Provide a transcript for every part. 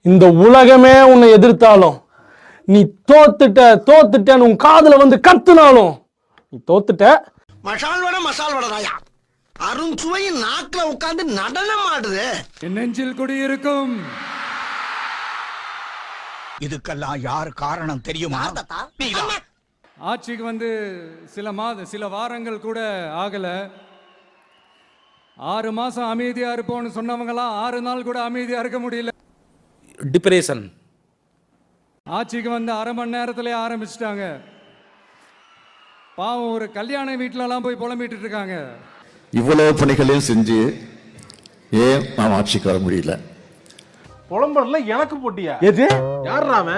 இந்த உலகமே உன்னை எதிர்த்தாலும் நீ தோத்துட்டன்னு உன் காதுல வந்து கத்துனாலும் நீ தோத்துட்ட. மசால் வடை ராயா அருண்சுவையின் நாக்குல உட்கார்ந்து நடனம் ஆடுது. என் நெஞ்சில் குடியிருக்கும். இதுக்கெல்லாம் யார் காரணம் தெரியுமா? ஆட்சிக்கு வந்து சில வாரங்கள் கூட ஆகல. 6 மாசம் அமைதியா இருப்போம்னு சொன்னவங்களாம் 6 நாள் கூட அமைதியா இருக்க முடியல. டிப்ரெஷன். ஆட்சிக்கு வந்து அரை மணி நேரத்திலே ஆரம்பிச்சிட்டாங்க. பாவம், ஒரு கல்யாண வீட்டிலலாம் போய் புலம்பிட்டு இருக்காங்க. இவ்வளவு பணிகளையும் செஞ்சு ஏன் நாம் ஆட்சிக்கு வர முடியல? புலம்புறதுல எனக்கு போட்டியா? எது யாருறாம?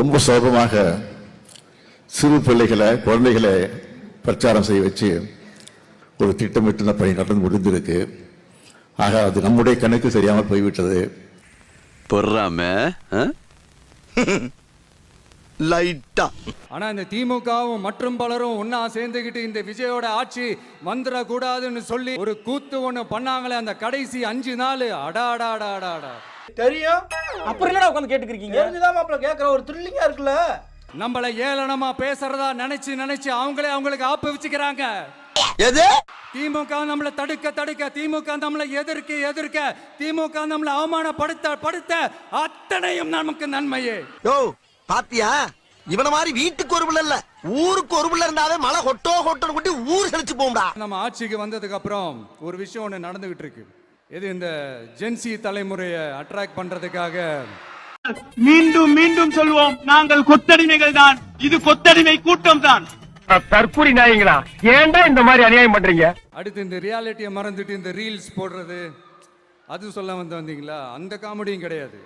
ரொம்ப சுலபமாக சிறு பிள்ளைகளை குழந்தைகளை பிரச்சாரம் செய்ய வச்சு ஒரு திட்டமிட்டு இந்த பணி நடந்து முடிந்திருக்கு. ஆக அது நம்முடைய கணக்கு சரியாமல் போய்விட்டது. பொறாம லைட்டா. ஆனா இந்த திமுகவும் மற்றும் பலரும் ஒன்னா சேர்ந்துகிட்டு இந்த விஜயோட ஆட்சி வந்துடக்கூடாதுன்னு சொல்லி ஒரு கூத்து ஒண்ணு பண்ணாங்களே அந்த கடைசி 5 நாள். அடாடாடாடாடா தெரியும். அப்புறம் என்னடா உட்கார்ந்து கேட்டுக்கிறீங்க? தெரிஞ்சுதான் மாப்பிள்ள கேட்கற ஒரு த்ரில்லிங்கா இருக்குல்ல. நம்மள ஏளனமா பேசுறதா நினைச்சு அவங்களுக்கு ஆப்பு வச்சுக்கிறாங்க. எது? திமுக நம்மளை தடுக்க, திமுக நம்மளை எதிர்க்க, திமுக நம்மளை அவமானப்படுத்த அத்தனையும் நமக்கு நன்மையே. யோ பாத்தியா, இவன மாதிரி வீட்டுக்கு ஒரு பிள்ளை இல்ல ஊருக்கு ஒரு பிள்ளை இருந்தாவே மழை கொட்டோன்னு கொட்டி ஊர் செழிச்சு போகும்டா. நம்ம ஆட்சிக்கு வந்ததுக்கு அப்புறம் ஒரு விஷயம் ஒண்ணு நடந்துகிட்டு இருக்கு. இது இந்த ஜென்சி தலைமுறையை அட்ராக்ட் பண்றதுக்காக. மீண்டும் சொல்வோம், நாங்கள் கொத்தடிமைகள் தான். இது கொத்தடிமை கூட்டம் தான். தற்கூரி நாயங்களா, ஏன்டா இந்த மாதிரி அநியாயம் பண்றீங்க? அடுத்து இந்த ரியாலிட்டியை மறந்துட்டு இந்த ரீல்ஸ் போடுறது, அது சொல்ல வந்தீங்களா? அந்த காமெடியும் கிடையாது.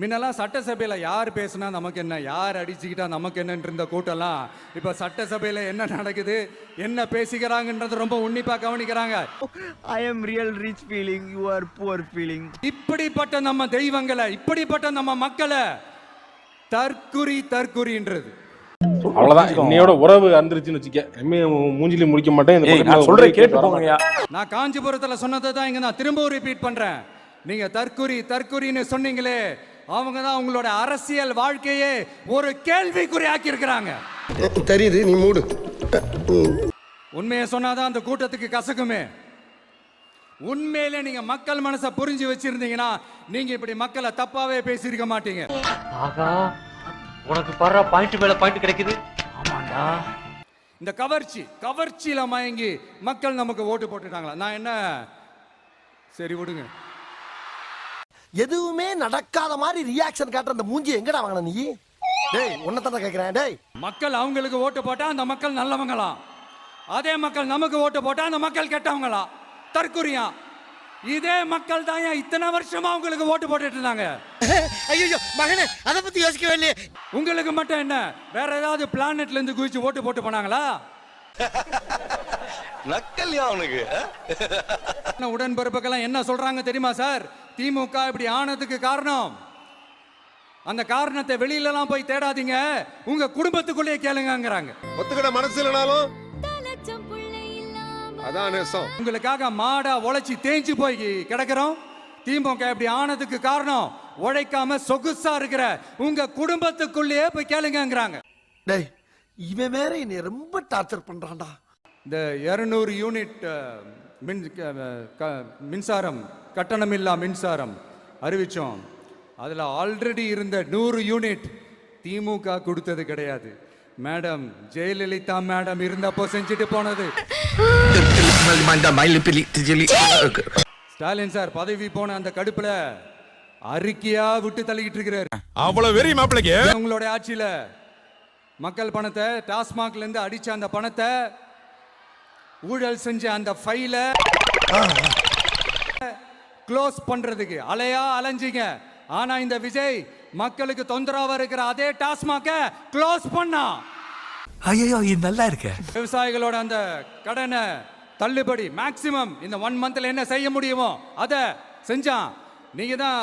முன்னெல்லாம் சட்டசபையில யார் பேசினா நமக்கு என்ன, யார் அடிச்சுக்கிட்டா நமக்கு என்னன்னு இருந்த கூட்டம்லாம் இப்ப சட்டசபையில என்ன நடக்குது, என்ன பேசிக்கிறாங்கன்றது ரொம்ப உன்னிப்பா கவனிக்கிறாங்க. I am real rich feeling, you are poor feeling. இப்படிப்பட்ட நம்ம தெய்வங்களை, இப்படிப்பட்ட நம்ம மக்களை தற்குறின்றது. அவ்வளவுதான். இன்னையோட உறவு அந்திருச்சுன்னு வச்சுக்க, மூஞ்சிலி முடிக்க மாட்டேன். நான் சொல்றேன், கேட்டு போங்கயா. நான் காஞ்சிபுரத்துல சொன்னதை தான் இங்க நான் திரும்பவும் ரிப்பீட் பண்றேன். நீங்க தற்குறின்னு சொன்னீங்களே, அவங்க தான் உங்களோட அரசியல் வாழ்க்கையே ஒரு கேள்விக்குறி ஆக்கி இருக்கிறாங்க. தெரியுது, நீ மூடு. உண்மையை சொன்னாதான் அந்த கூட்டத்துக்கு கசக்குமே. உண்மையிலே நீங்க மக்கள் மனசை புரிஞ்சு வச்சிருந்தீங்கன்னா நீங்க இப்படி மக்களை தப்பாவே பேசியிருக்க மாட்டீங்க. ஆகா, உனக்கு பர பாயிண்ட் மேல பாயிண்ட் கிடைக்குது. ஆமாண்டா. இந்த கவர்ச்சியில மயங்கி மக்கள் நமக்கு ஓட்டு போட்டுட்டாங்களா? நான் என்ன, சரி விடுங்க. எதுவுமே நடக்காத மாதிரி ரியாக்ஷன் காட்டுற அந்த மூஞ்சி எங்கடா வாங்கின நீ? டேய் உன்னதான் கேக்குறேன். டேய், மக்கள் அவங்களுக்கு ஓட்டு போட்டா அந்த மக்கள் நல்லவங்களா, அதே மக்கள் நமக்கு ஓட்டு போட்டா அந்த மக்கள் கெட்டவங்களா? தற்குறியா? இதே மக்கள் தான் இத்தனை வருஷமா உங்களுக்கு ஓட்டு போட்டுட்டு இருந்தாங்க. ஐயோ மகனே, அத பத்தி யோசிக்கவே இல்லையே. உங்களுக்கு மட்டும் என்ன, வேற ஏதாவது பிளானட்ல இருந்து குதிச்சு ஓட்டு போட்டு போனாங்களா? நக்கல்யா அவனுக்கு. உடன்பிறப்புக்கெல்லாம் என்ன சொல்றாங்க தெரியுமா சார்? திமுக இப்படி ஆனதுக்கு காரணம், அந்த காரணத்தை வெளியில எல்லாம் போய் தேடாதீங்க, உங்க குடும்பத்துக்குள்ளேயே கேளுங்கங்கறாங்க. ஒத்துக்கிட மனசு இல்லனாலும் அதான் நேசம். உங்களுக்காக மாடா உழைச்சி தேஞ்சு போய் கிடக்குறோம். திமுக இப்படி ஆனதுக்கு காரணம் உழைக்காம சொகுசா இருக்கிற உங்க குடும்பத்துக்குள்ளேயே போய் கேளுங்கங்கறாங்க. டேய், இவன் வேற என்னை ரொம்ப டார்ச்சர் பண்றான்டா. இந்த 200 யூனிட் மின்சாரம், கட்டணமில்லா மின்சாரம் அறிவிச்சோம். அதுல ஆல்ரெடி இருந்த 100 யூனிட் திமுக கொடுத்தது கிடையாது. மேடம் ஜெயலலிதா மேடம் இருந்தப்போ செஞ்சுட்டு போனது. ஸ்டாலின் சார் பதவி போன அந்த கடுப்புல அறிக்கையா விட்டு தள்ளிக்கிட்டு இருக்கிறாரு. அவ்வளவு வெறி மாப்பிளைக்கு. உங்களுடைய ஆட்சியில மக்கள் பணத்தை, டாஸ்மாக்ல இருந்து அடிச்ச அந்த பணத்தை, ஊழல் செஞ்ச அந்த ஃபைல க்ளோஸ் பண்றதுக்கு அலையா அலைஞ்சிங்க. ஆனா இந்த விஜய் மக்களுக்கு தொந்தரவா இருக்கிற அதே டாஸ்மாக க்ளோஸ் பண்ணா. ஐயோ, இது நல்லா இருக்கு. விவசாயிகளோட அந்த கடனை தள்ளுபடி மேக்சிமம் இந்த 1 மந்த்ல என்ன செய்ய முடியுமோ அதை செஞ்சான். நீங்க தான்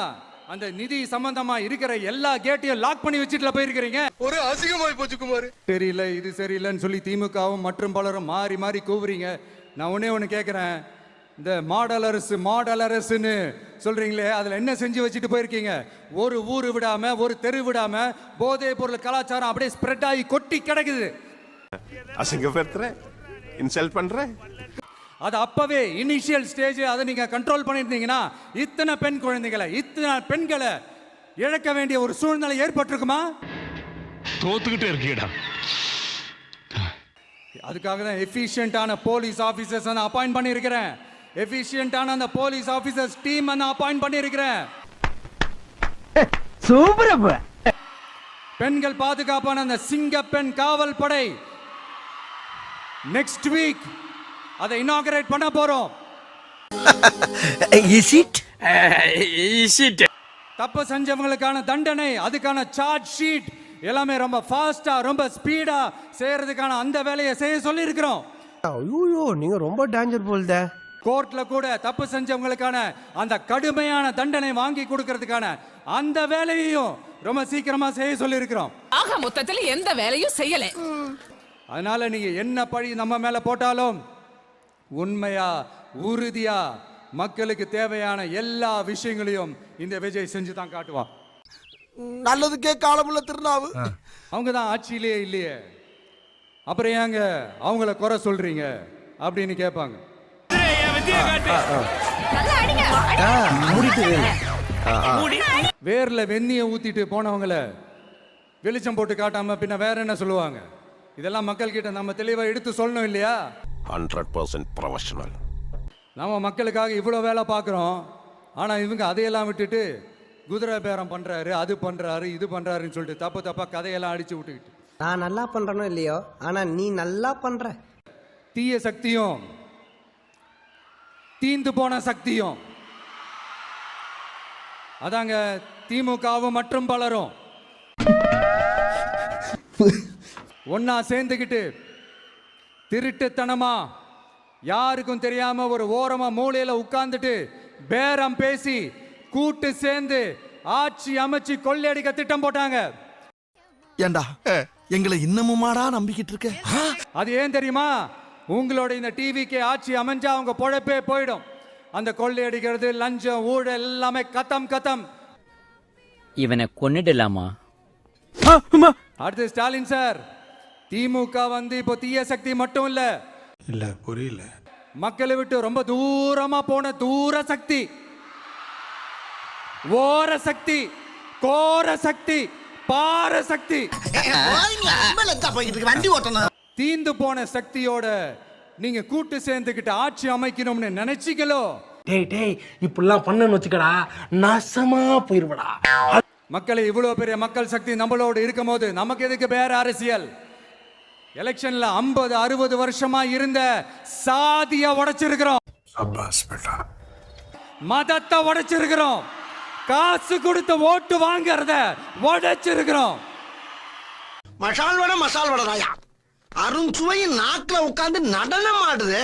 அந்த நிதி சம்பந்தமா இருக்கிற எல்லா கேட்டையும் லாக் பண்ணி வச்சுட்டு போயிருக்கிறீங்க. ஒரு அசிங்கமாய் போச்சு குமார். தெரியல, இது சரியில்லைன்னு சொல்லி திமுகவும் மற்றும் பலரும் மாறி கூவுறீங்க. நான் ஒண்ணே ஒண்ணு கேட்கிறேன், இந்த மாடல் அரசுன்னு சொல்றீங்களே, அதுல என்ன செஞ்சு வச்சுட்டு போயிருக்கீங்க? ஒரு ஊரு விடாம, ஒரு தெரு விடாம போதை பொருள் கலாச்சாரம் அப்படியே ஸ்ப்ரெட் ஆகி கொட்டி கிடக்குது. அசிங்கப்படுத்துற, இன்சல்ட் பண்ற. அது அப்பவே இனிஷியல் ஸ்டேஜ் அதை நீங்க கண்ட்ரோல் பண்ணிருந்தீங்கன்னா இத்தனை பெண் குழந்தைகளை, இத்தனை பெண்களை இழக்க வேண்டிய ஒரு சூழ்நிலை ஏற்பட்டிருக்குமா? தோத்துக்கிட்டே இருக்கீடா. அதுக்காக தான் எஃபிஷியன்ட்டான போலீஸ் ஆபீசர்ஸ் நான் அப்பாயிண்ட் பண்ணியிருக்கிறேன். எஃபிஷியன்ட்டான அந்த போலீஸ் ஆபீசர்ஸ் டீம் நான் அப்பாயிண்ட் பண்ணியிருக்கிறேன். சூப்பர். பெண்கள் பாதுகாப்பான அந்த சிங்க பெண் காவல் படை நெக்ஸ்ட் வீக் அதை இனாகரேட் பண்ண போறோம். தப்பு செஞ்சவங்களுக்கான தண்டனை, அதுக்கான சார்ஜ் ஷீட் எல்லாமே ரொம்ப ஃபாஸ்டா, ரொம்ப ஸ்பீடா செய்யறதுக்கான அந்த வேலையை செய்ய சொல்லி இருக்கிறோம். ஐயோ, நீங்க ரொம்ப டேஞ்சர் போல்தே. கோர்ட்ல கூட தப்பு செஞ்சவங்களுக்கான அந்த கடுமையான தண்டனை வாங்கி கொடுக்கிறதுக்கான அந்த வேலையையும் ரொம்ப சீக்கிரமா செய்ய சொல்லி இருக்கிறோம். ஆக மொத்தத்துல எந்த வேலையும் செய்யல. அதனால நீங்க என்ன பழி நம்ம மேல போட்டாலும் உண்மையா உறுதியா மக்களுக்கு தேவையான எல்லா விஷயங்களையும் இந்த விஜய் செஞ்சு தான் காட்டுவான். நல்லதுக்கே காலமுள்ள திருநாவு. அவங்க தான் ஆட்சியிலே இல்லையே, அப்புறம் ஏங்க அவங்கள குறை சொல்றீங்க அப்படின்னு கேட்பாங்க. வேர்ல வெந்நிய ஊத்திட்டு போனவங்கள வெளிச்சம் போட்டு காட்டாம பின்ன வேற என்ன சொல்லுவாங்க? இதெல்லாம் மக்கள் கிட்ட நம்ம தெளிவா எடுத்து சொல்லணும் இல்லையா? 100% ப்ரொஃபஷனல். நம்ம மக்களுக்காக இவ்வளோ வேலை பார்க்குறோம், ஆனால் இவங்க அதையெல்லாம் விட்டுட்டு குதிரை பேரம் பண்ணுறாரு, அது பண்ணுறாரு, இது பண்ணுறாருன்னு சொல்லிட்டு தப்பாக கதையெல்லாம் அடித்து விட்டுக்கிட்டு. நான் நல்லா பண்றேனோ இல்லையோ, ஆனா நீ நல்லா பண்ற. தீய சக்தியும் தீந்து போன சக்தியும் அதாங்க திமுகவும் மற்றும் பலரும் ஒன்னா சேர்ந்துக்கிட்டு திருட்டுத்தனமா யாருக்கும் தெரியாம ஒரு ஓரமா மூலையில உட்கார்ந்துட்டு பேரம் பேசி கூட்டு சேர்ந்து ஆட்சி அமைச்சு கொள்ளையடிக்க திட்டம் போட்டாங்க. ஏண்டா எங்களை இன்னமுமாடா நம்பிக்கிட்டு இருக்க? அது ஏன் தெரியுமா? உங்களோட இந்த டிவிக்கு ஆட்சி அமைஞ்சா அவங்க பொழப்பே போயிடும். அந்த கொள்ளையடிக்கிறது, லஞ்சம், ஊழல் எல்லாமே கத்தம். இவனை கொன்னிடலாமா? அடுத்து ஸ்டாலின் சார், திமுக வந்து இப்போ தீய சக்தி மட்டும் இல்ல, புரியல. மக்களை விட்டு ரொம்ப தூரமா போன தூர சக்தி, ஓர சக்தி, கோர சக்தி, பார சக்தி, வண்டி ஓட்டணும். தீந்து போன சக்தியோட நீங்க கூட்டு சேர்ந்துக்கிட்டு ஆட்சி அமைக்கணும்னு நினைச்சீங்களோ? டேய் இப்படிலாம் பண்ணன்னு வச்சுக்கடா, நாசமா போயிருவடா. மக்களை இவ்வளவு பெரிய மக்கள் சக்தி நம்மளோட இருக்கும் போது நமக்கு எதுக்கு வேற அரசியல்? எலெக்ஷன்ல 50-60 வருஷமா இருந்த சாதிய உடைச்சிருக்கிறோம், மதத்தை உடைச்சிருக்கிறோம், காசு கொடுத்து ஓட்டு வாங்கறத உடைச்சிருக்கிறோம். மசால் வடை ராயா, அருண் சுவையின் நாக்குல உட்கார்ந்து நடனம் ஆடுது.